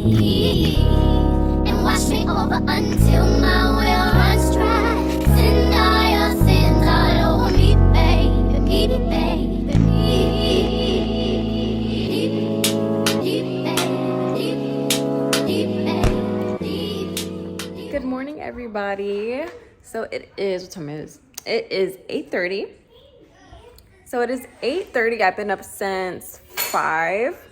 and wash me over until my well runs dry. Send all over me, baby, baby. Good morning, everybody. So it is, what time is it? It is 8:30. So it is 8:30. I've been up since 5.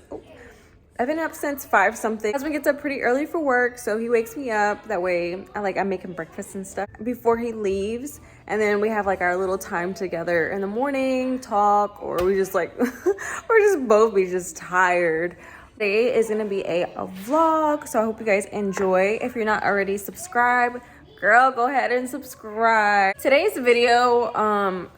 I've been up since 5 something. My husband gets up pretty early for work, so he wakes me up. That way I'm making breakfast and stuff before he leaves. And then we have like our little time together in the morning, talk, or we just like, or just both be just tired. Today is gonna be a vlog, so I hope you guys enjoy. If you're not already subscribed, girl, go ahead and subscribe. Today's video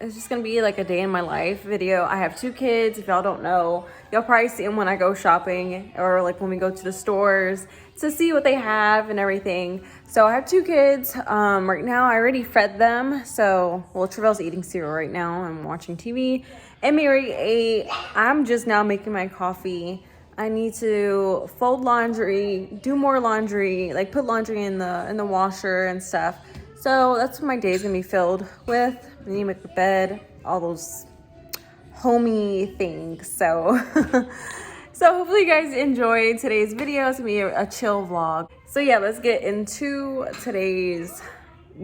is just gonna be like a day in my life video. I have 2 kids. If y'all don't know, y'all probably see them when I go shopping or like when we go to the stores to see what they have and everything. So I have 2 kids. Right now I already fed them. So, well, Trevel's eating cereal right now. I'm watching TV. And Mary ate. I'm just now making my coffee. I need to fold laundry, do more laundry, like put laundry in the washer and stuff. So that's what my day is gonna be filled with. I need to make the bed, all those homey things. So, so hopefully you guys enjoyed today's video. It's gonna be a chill vlog. So yeah, let's get into today's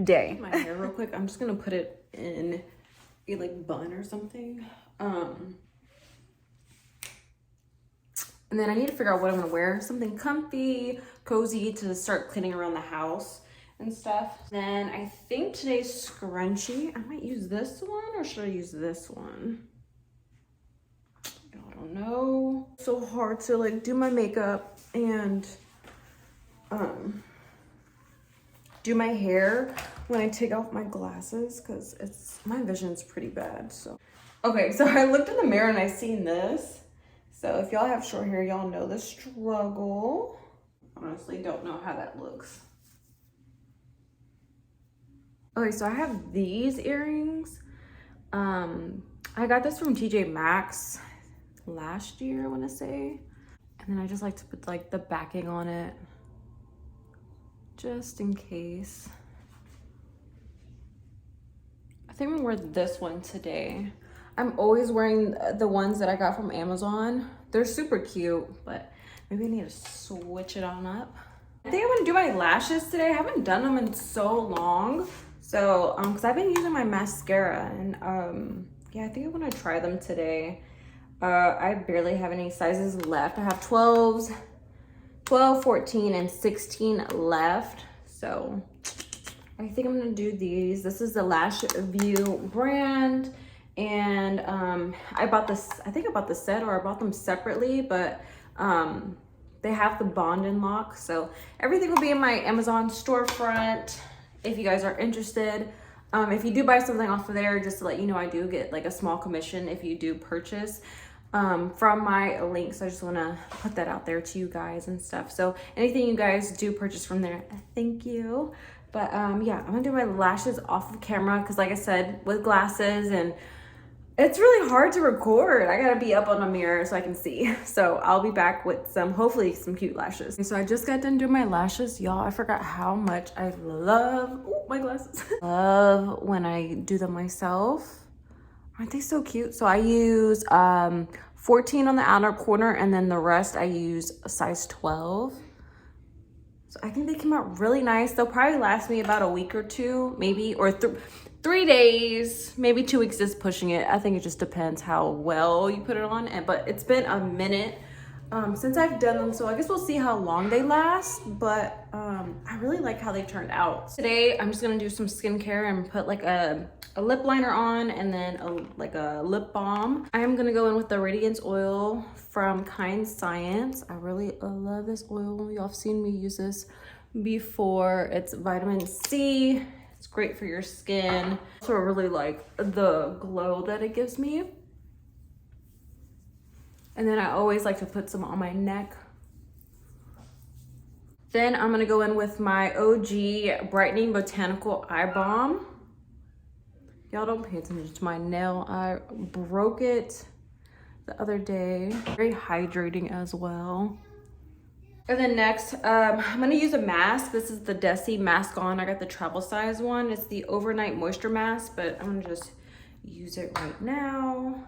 day. My hair real quick. I'm just gonna put it in a like bun or something. And then I need to figure out what I'm gonna wear. Something comfy, cozy to start cleaning around the house and stuff. Then I think today's scrunchie, I might use this one or should I use this one? I don't know. It's so hard to like do my makeup and do my hair when I take off my glasses because my vision's pretty bad. So okay, so I looked in the mirror and I seen this. So if y'all have short hair, y'all know the struggle. Honestly, don't know how that looks. Okay, so I have these earrings. I got this from TJ Maxx last year, I want to say. And then I just like to put like the backing on it, just in case. I think I'm gonna wear this one today. I'm always wearing the ones that I got from Amazon. They're super cute, but maybe I need to switch it on up. I think I'm gonna do my lashes today. I haven't done them in so long. So, cause I've been using my mascara and yeah, I think I'm gonna try them today. I barely have any sizes left. I have 12, 14, and 16 left. So I think I'm gonna do these. This is the Lash View brand. And I bought this, I think I bought the set or I bought them separately, but they have the bond and lock. So everything will be in my Amazon storefront if you guys are interested. If you do buy something off of there, just to let you know, I do get like a small commission if you do purchase from my links. I just want to put that out there to you guys and stuff. So anything you guys do purchase from there, thank you. But yeah, I'm gonna do my lashes off of camera because like I said, with glasses and it's really hard to record. I gotta be up on a mirror so I can see. So I'll be back with hopefully some cute lashes. So I just got done doing my lashes. Y'all, I forgot how much I love, my glasses. Love when I do them myself. Aren't they so cute? So I use 14 on the outer corner and then the rest I use a size 12. So I think they came out really nice. They'll probably last me about a week or 2, maybe, or 3 days, maybe 2 weeks is pushing it. I think it just depends how well you put it on. But it's been a minute since I've done them, so I guess we'll see how long they last. But I really like how they turned out. Today, I'm just gonna do some skincare and put like a lip liner on and then a lip balm. I am gonna go in with the Radiance Oil from Kind Science. I really love this oil. Y'all have seen me use this before. It's vitamin C. It's great for your skin. So I really like the glow that it gives me. And then I always like to put some on my neck. Then I'm gonna go in with my OG Brightening Botanical Eye Balm. Y'all don't pay attention to my nail. I broke it the other day. Very hydrating as well. And then next, I'm gonna use a mask. This is the Desi Mask On. I got the travel size one. It's the overnight moisture mask, but I'm gonna just use it right now.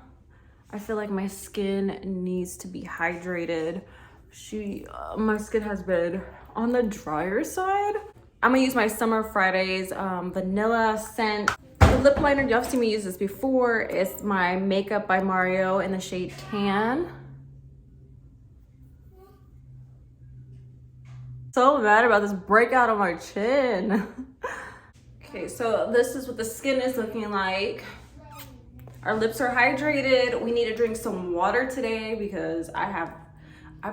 I feel like my skin needs to be hydrated. My skin has been on the drier side. I'm gonna use my Summer Fridays vanilla scent. The lip liner, y'all have seen me use this before. It's my Makeup by Mario in the shade Tan. So mad about this breakout on my chin. Okay, so this is what the skin is looking like. Our lips are hydrated. We need to drink some water today because I've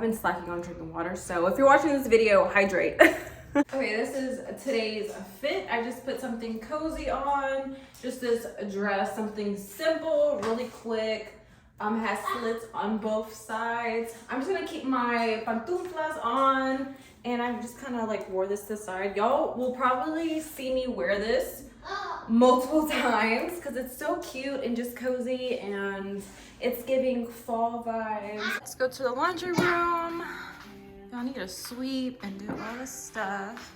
been slacking on drinking water. So if you're watching this video, hydrate. Okay, this is today's fit. I just put something cozy on. Just this dress, something simple, really quick. Has slits on both sides. I'm just gonna keep my pantuflas on, and I just kind of like wore this to the side. Y'all will probably see me wear this multiple times because it's so cute and just cozy, and it's giving fall vibes. Let's go to the laundry room. Y'all need to sweep and do all this stuff.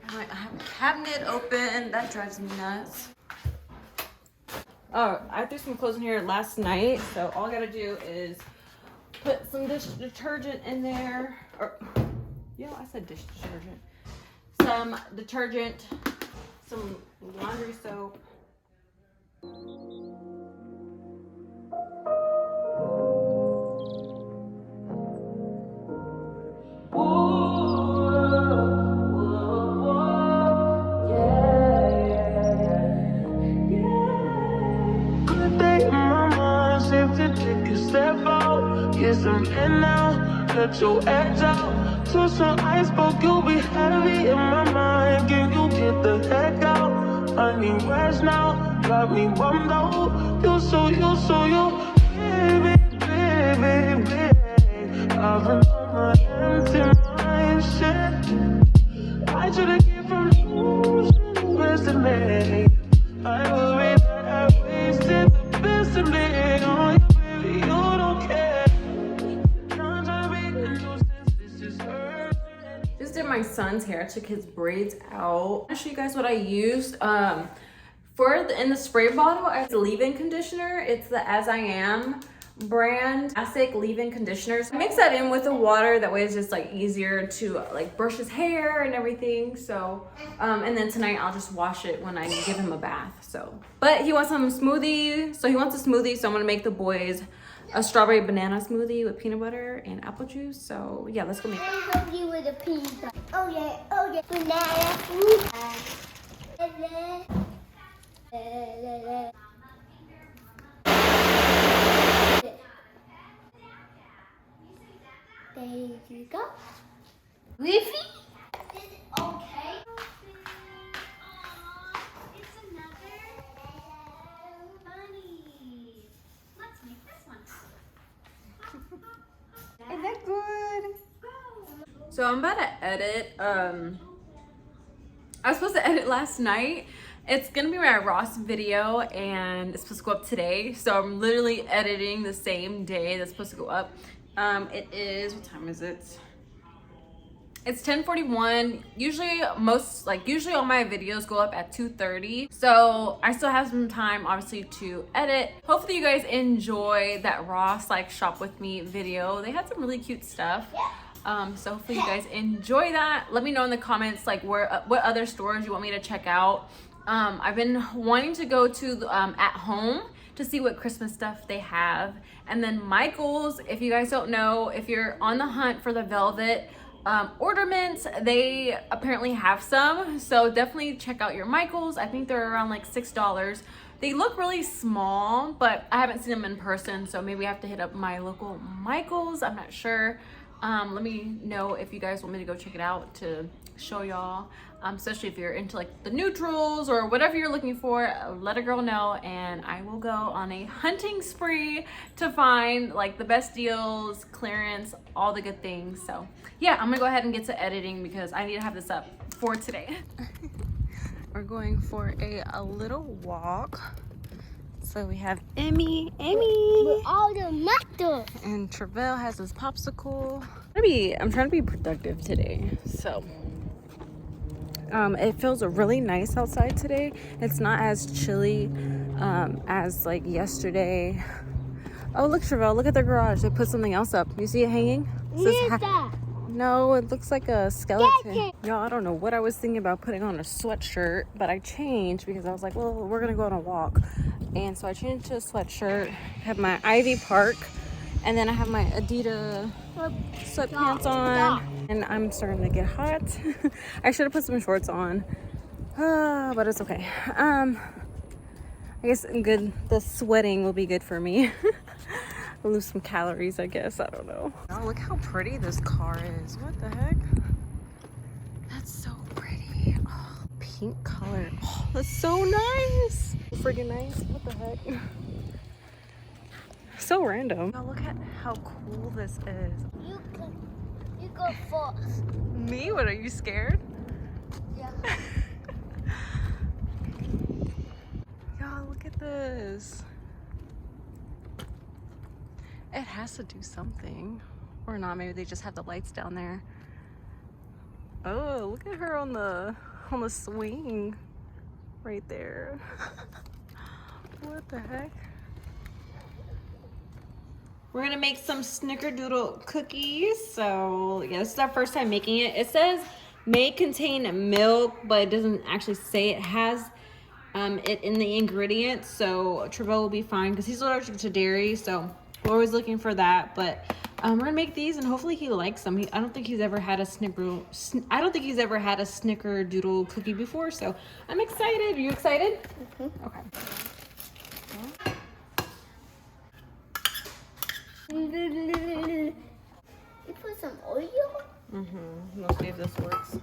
I have a cabinet open. That drives me nuts. Oh, I threw some clothes in here last night, so all I gotta do is put some dish detergent in there. Or, yeah, I said dish detergent. Some detergent, some laundry soap. Get some in now, let your edge out. To some iceberg, you'll be heavy in my mind. Can you get the heck out? I need rest now, got me bummed out. You baby, baby, baby. I've been on my empty mind, shit. I should've get from you, best of me. I worry that I wasted the best of me on you, baby, you don't care. Just did my son's hair. I took his braids out. I'll show you guys what I used. In the spray bottle, I have the leave-in conditioner. It's the As I Am brand classic leave-in conditioner. So I mix that in with the water. That way it's just like easier to like brush his hair and everything. So, and then tonight I'll just wash it when I give him a bath. So, but he wants some smoothie. So he wants a smoothie. So I'm gonna make the boys a strawberry banana smoothie with peanut butter and apple juice. So yeah, let's go make it. I'm going to with a peanut butter. Oh yeah, banana smoothie. There you go. Wiffy? Is it okay? It's another bunny. Let's make this one. Is that good? So I'm about to edit. I was supposed to edit last night. It's gonna be my Ross video and it's supposed to go up today. So I'm literally editing the same day that's supposed to go up. It is, what time is it? It's 10:41. Usually all my videos go up at 2:30. So I still have some time obviously to edit. Hopefully you guys enjoy that Ross like shop with me video. They had some really cute stuff. So hopefully you guys enjoy that. Let me know in the comments like what other stores you want me to check out. I've been wanting to go to At Home to see what Christmas stuff they have. And then Michael's, if you guys don't know, if you're on the hunt for the velvet ornaments, they apparently have some. So definitely check out your Michael's. I think they're around like $6. They look really small, but I haven't seen them in person. So maybe I have to hit up my local Michael's. I'm not sure. Let me know if you guys want me to go check it out to show y'all, especially if you're into like the neutrals or whatever you're looking for. Let a girl know and I will go on a hunting spree to find like the best deals, clearance, all the good things. So yeah, I'm gonna go ahead and get to editing because I need to have this up for today. We're going for a little walk. It's So we have Emmy, All the matter. and Travell has his popsicle. I'm trying to be productive today, so it feels really nice outside today. It's not as chilly as like yesterday. Oh, look, Travell, look at their garage. They put something else up. You see it hanging? It says that? no, it looks like a skeleton. Get Y'all, I don't know what I was thinking about putting on a sweatshirt, but I changed because I was like, well, we're gonna go on a walk. And so I changed to a sweatshirt, have my Ivy Park, and then I have my Adidas sweatpants on. And I'm starting to get hot. I should have put some shorts on, but it's okay. I guess the sweating will be good for me. Lose some calories, I guess. I don't know. Oh, look how pretty this car is. What the heck? That's so pretty. Oh, pink color. Oh, that's so nice. Freaking nice. What the heck? So random. Oh, look at how cool this is. You go first. Me? What, are you scared? Yeah. Y'all, look at this. It has to do something. Or not, maybe they just have the lights down there. Oh, look at her on the swing right there. What the heck? We're gonna make some snickerdoodle cookies. So yeah, this is our first time making it. It says may contain milk, but it doesn't actually say it has it in the ingredients. So Travell will be fine because he's allergic to dairy. So we're always looking for that. But we're gonna make these and hopefully he likes them. I don't think he's ever had a snickerdoodle cookie before. So I'm excited. Are you excited? Mm-hmm. Okay. You put some oil? Mm-hmm. Let's see if this works.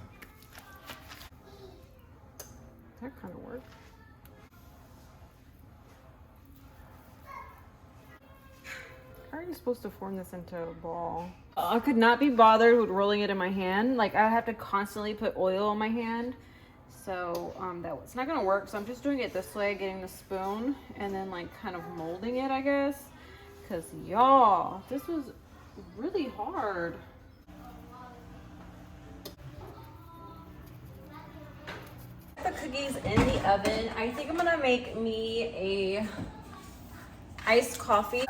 That kind of works. How are you supposed to form this into a ball? I could not be bothered with rolling it in my hand. Like, I have to constantly put oil on my hand. So it's not gonna work. So I'm just doing it this way, getting the spoon and then like kind of molding it, I guess. Cause y'all, this was really hard. The cookies in the oven. I think I'm gonna make me a iced coffee.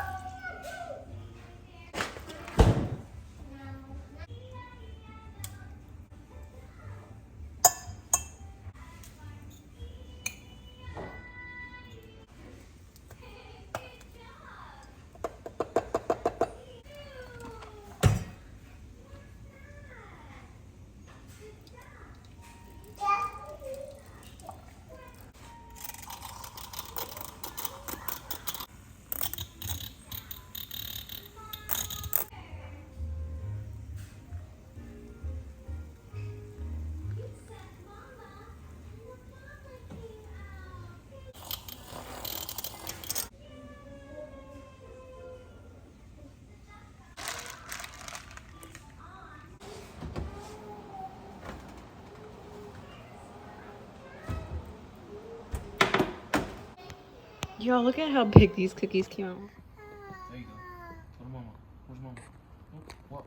Y'all, look at how big these cookies came out. There you go. Go to mama. Where's mama? What?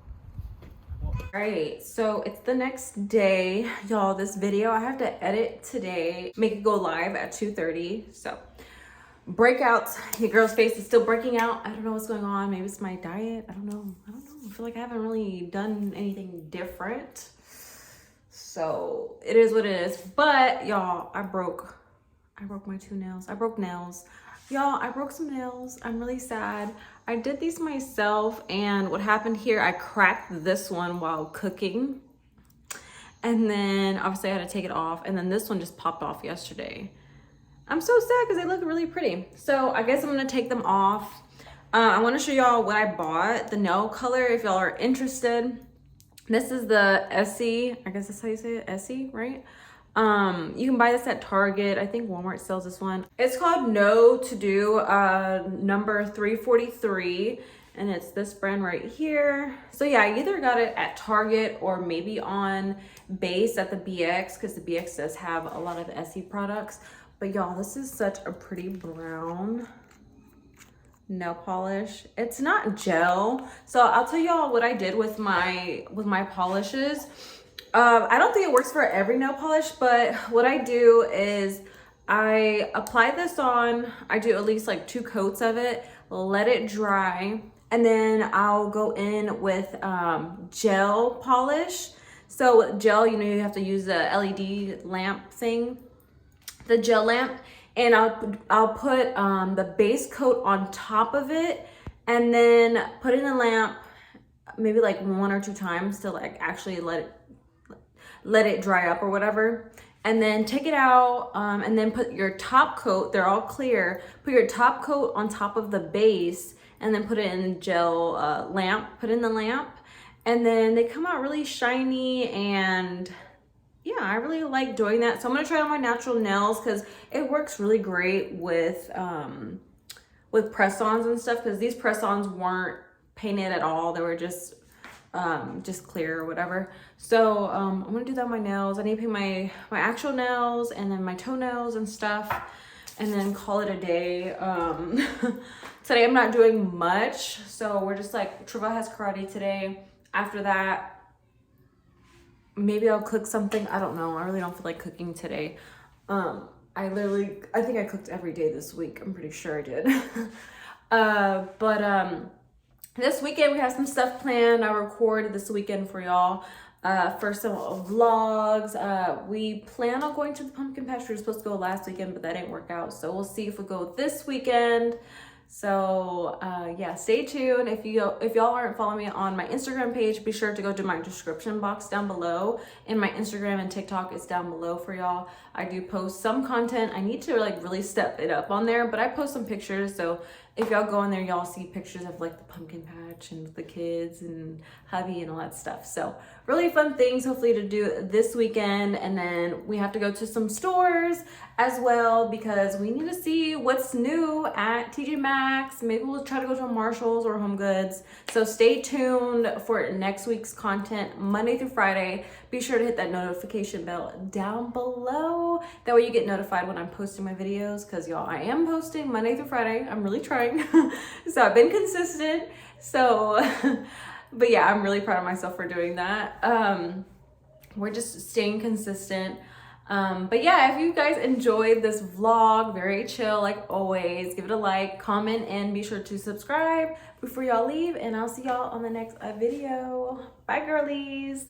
Alright, so it's the next day. Y'all, this video I have to edit today, make it go live at 2:30. So breakouts, your girl's face is still breaking out. I don't know what's going on. Maybe it's my diet. I don't know. I feel like I haven't really done anything different. So it is what it is. But y'all, I broke my 2 nails. I broke nails. Y'all, I broke some nails. I'm really sad. I did these myself, and what happened here, I cracked this one while cooking. And then obviously I had to take it off, and then this one just popped off yesterday. I'm so sad because they look really pretty. So I guess I'm gonna take them off. I wanna show y'all what I bought, the nail color, if y'all are interested. This is the Essie, I guess that's how you say it, Essie, right? You can buy this at Target. I think Walmart sells this one. It's called No To Do, number 343, and it's this brand right here. So yeah, I either got it at Target or maybe on base at the BX, because the BX does have a lot of Essie products. But y'all, this is such a pretty brown. nail polish. It's not gel. So I'll tell y'all what I did with my polishes. I don't think it works for every nail polish, but what I do is I apply this on, I do at least like 2 coats of it, let it dry, and then I'll go in with gel polish. So with gel, you know, you have to use the LED lamp thing, the gel lamp, and I'll put the base coat on top of it, and then put in the lamp maybe like 1 or 2 times to like actually let it dry up or whatever, and then take it out, and then put your top coat, they're all clear, put your top coat on top of the base, and then put it in gel lamp, put in the lamp, and then they come out really shiny. And yeah, I really like doing that. So I'm gonna try it on my natural nails because it works really great with press-ons and stuff, because these press-ons weren't painted at all. They were just clear or whatever. So I'm gonna do that on my nails. I need to paint my actual nails and then my toenails and stuff, and then call it a day. Today I'm not doing much, so we're just like, Trevor has karate today. After that, maybe I'll cook something. I don't know. I really don't feel like cooking today. I think I cooked every day this week. I'm pretty sure I did. This weekend we have some stuff planned. I recorded this weekend for y'all for some vlogs. We plan on going to the pumpkin patch. We were supposed to go last weekend, but that didn't work out. So we'll see if we go this weekend. So yeah, stay tuned. If y'all aren't following me on my Instagram page, be sure to go to my description box down below, and my Instagram and TikTok is down below for y'all. I do post some content. I need to like really step it up on there, but I post some pictures. So if y'all go in there, y'all see pictures of like the pumpkin patch and the kids and hubby and all that stuff. So really fun things hopefully to do this weekend. And then we have to go to some stores as well because we need to see what's new at TJ Maxx. Maybe we'll try to go to Marshall's or Home Goods. So stay tuned for next week's content, Monday through Friday. Be sure to hit that notification bell down below. That way you get notified when I'm posting my videos, because y'all, I am posting Monday through Friday. I'm really trying. So I've been consistent. So, but yeah, I'm really proud of myself for doing that. We're just staying consistent. But yeah, if you guys enjoyed this vlog, very chill like always, give it a like, comment, and be sure to subscribe before y'all leave. And I'll see y'all on the next video. Bye, girlies.